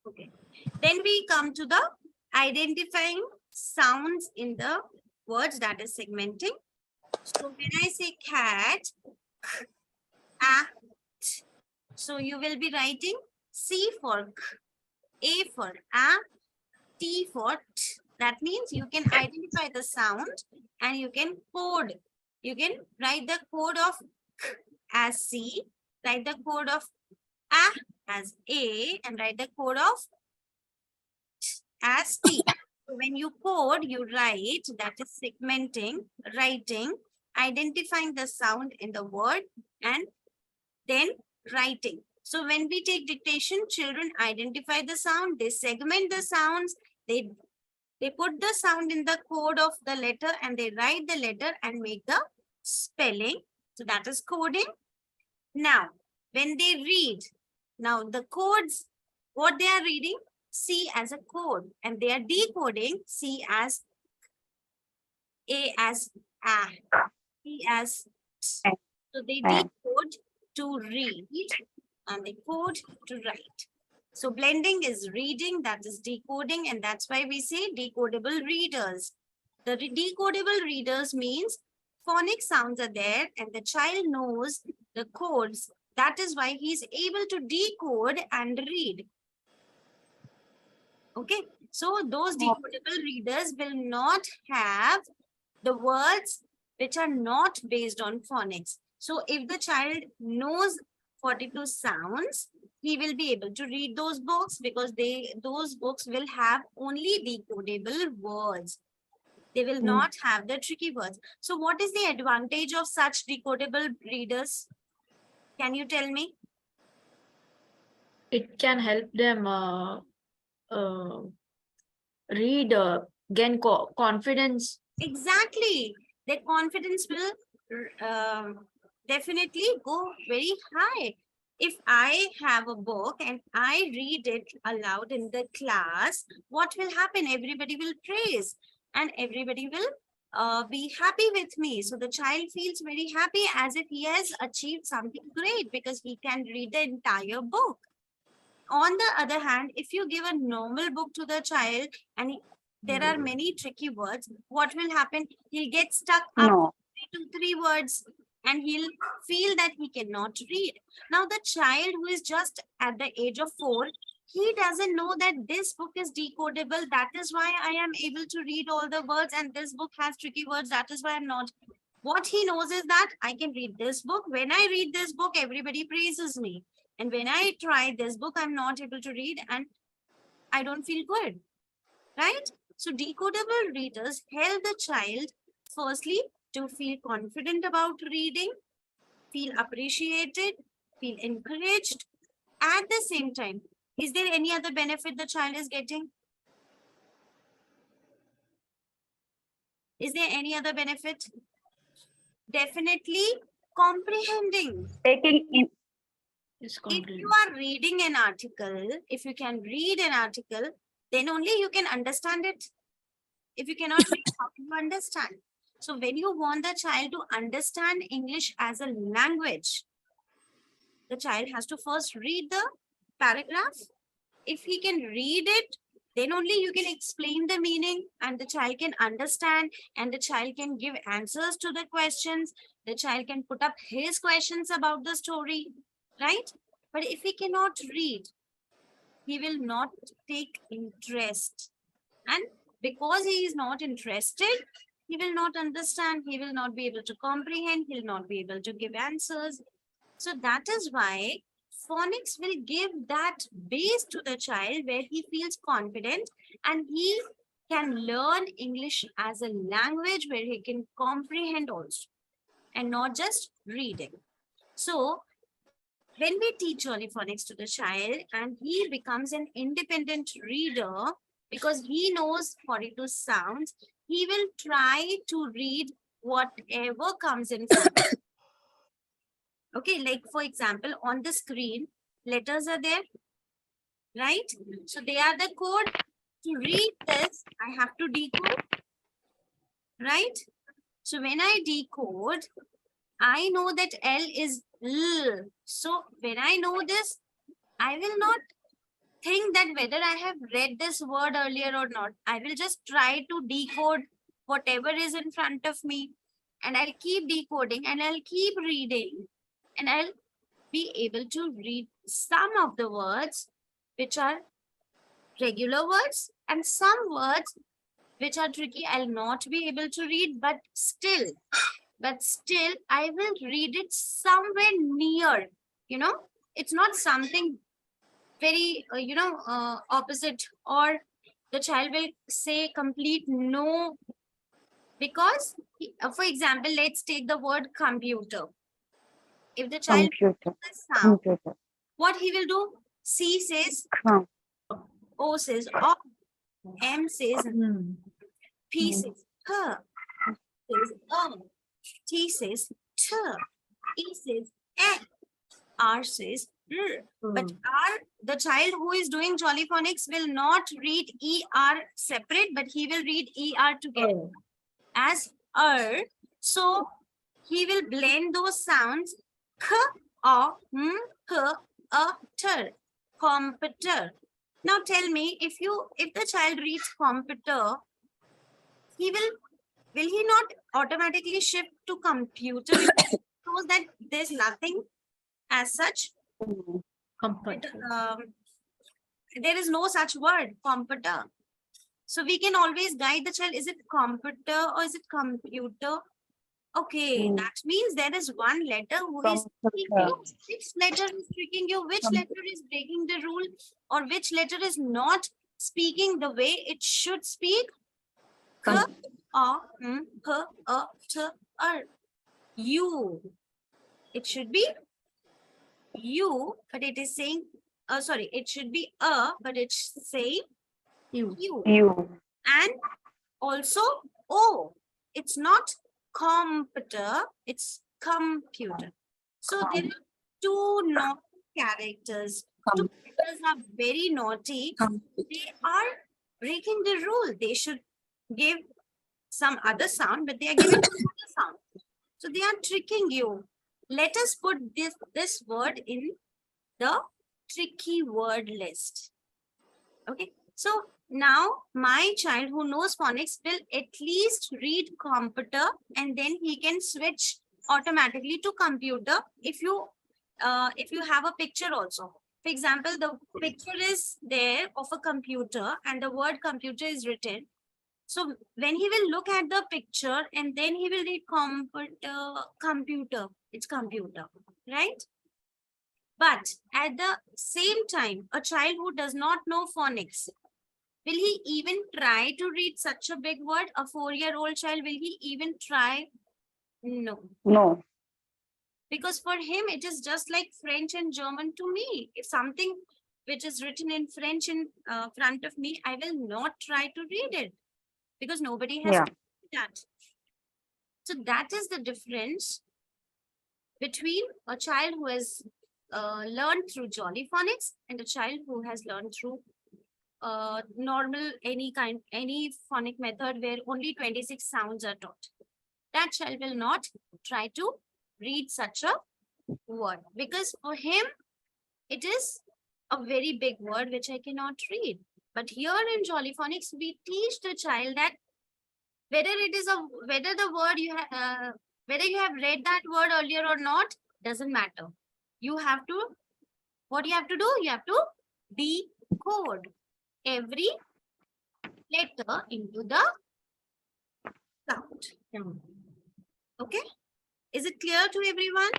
Okay. Then we come to the identifying sounds in the words, that is segmenting. So when I say cat, a, t, so you will be writing C for k, A for a, T for t. That means you can identify the sound and you can code. You can write the code of k as C, write the code of a as A, and write the code of t as T. So when you code, you write, that is segmenting, writing, identifying the sound in the word, and then writing. So when we take dictation, children identify the sound, they segment the sounds, they put the sound in the code of the letter and they write the letter and make the spelling. So that is coding. Now, when they read, now the codes, what they are reading, C as a code, and they are decoding C as A as A, T as T. So they decode to read and they code to write. So blending is reading, that is decoding, and that's why we say decodable readers. The decodable readers means phonic sounds are there and the child knows the codes. That is why he is able to decode and read. Okay, so those decodable readers will not have the words which are not based on phonics. So if the child knows 42 sounds, he will be able to read those books because those books will have only decodable words. They will not have the tricky words. So what is the advantage of such decodable readers? Can you tell me? It can help them read, gain confidence. Exactly. Their confidence will definitely go very high. If I have a book and I read it aloud in the class, what will happen? Everybody will praise and everybody will be happy with me. So the child feels very happy as if he has achieved something great because he can read the entire book. On the other hand, if you give a normal book to the child and there are many tricky words, what will happen? He'll get stuck up to three words and he'll feel that he cannot read. Now, the child who is just at the age of 4, he doesn't know that this book is decodable. That is why I am able to read all the words, and this book has tricky words. That is why I'm not. What he knows is that I can read this book. When I read this book, everybody praises me. And when I try this book, I'm not able to read and I don't feel good, right? So decodable readers help the child firstly to feel confident about reading, feel appreciated, feel encouraged. At the same time, is there any other benefit the child is getting? Is there any other benefit? Definitely comprehending. Taking in. If you are reading an article, if you can read an article, then only you can understand it. If you cannot read, how can you understand? So when you want the child to understand English as a language, the child has to first read the paragraph. If he can read it, then only you can explain the meaning and the child can understand and the child can give answers to the questions. The child can put up his questions about the story, right? But if he cannot read, he will not take interest. And because he is not interested, he will not understand, he will not be able to comprehend, he'll not be able to give answers. So that is why phonics will give that base to the child where he feels confident and he can learn English as a language where he can comprehend also and not just reading. So when we teach JollyPhonics to the child and he becomes an independent reader because he knows 42 sounds, he will try to read whatever comes in front of him. Okay, like for example, on the screen, letters are there, right? So they are the code. To read this, I have to decode, right? So when I decode, I know that L is L. So when I know this, I will not think that whether I have read this word earlier or not. I will just try to decode whatever is in front of me, and I'll keep decoding and I'll keep reading, and I'll be able to read some of the words which are regular words, and some words which are tricky I'll not be able to read, but still I will read it somewhere near, you know. It's not something very opposite, or the child will say complete no, because for example, let's take the word computer. If the child Computer. the sound, Computer. what he will do? C says Huh. O says O, M says Hmm. P says H, says T says T, E says F, R says R. But R, the child who is doing JollyPhonics will not read ER separate, but he will read ER together Oh. as R. So he will blend those sounds K, O, M, K, A, T, computer. Now tell me, if the child reads computer, will he not automatically shift to computer? Because he knows that there's nothing as such. Mm. Computer. There is no such word, computer. So we can always guide the child. Is it computer or is it computer? Okay, Mm. that means there is one letter who is tricking Computer. you. Which letter is tricking you? Which letter is breaking the rule? Or which letter is not speaking the way it should speak? K, A, M, P, A, T, R. U. It should be U, but it is saying, sorry, it should be A, but it's saying You. U. You. And also O. It's not computer, it's computer. So there are two naughty characters. Two characters are very naughty. They are breaking the rule. They should give some other sound, but they are giving another sound. So they are tricking you. Let us put this word in the tricky word list. Okay. So now my child who knows phonics will at least read computer, and then he can switch automatically to computer if you have a picture also. For example, the picture is there of a computer and the word computer is written. So when he will look at the picture and then he will read computer, it's computer, right? But at the same time, a child who does not know phonics, will he even try to read such a big word? A 4-year-old child, will he even try? No. No. Because for him, it is just like French and German to me. If something which is written in French in front of me, I will not try to read it because nobody has Yeah. that. So that is the difference between a child who has learned through JollyPhonics and a child who has learned through normal any phonic method where only 26 sounds are taught. That child will not try to read such a word because for him it is a very big word which I cannot read. But here in JollyPhonics we teach the child that whether the word you have whether you have read that word earlier or not doesn't matter. You have to, what you have to do, you have to decode every letter into the sound. Okay, is it clear to everyone?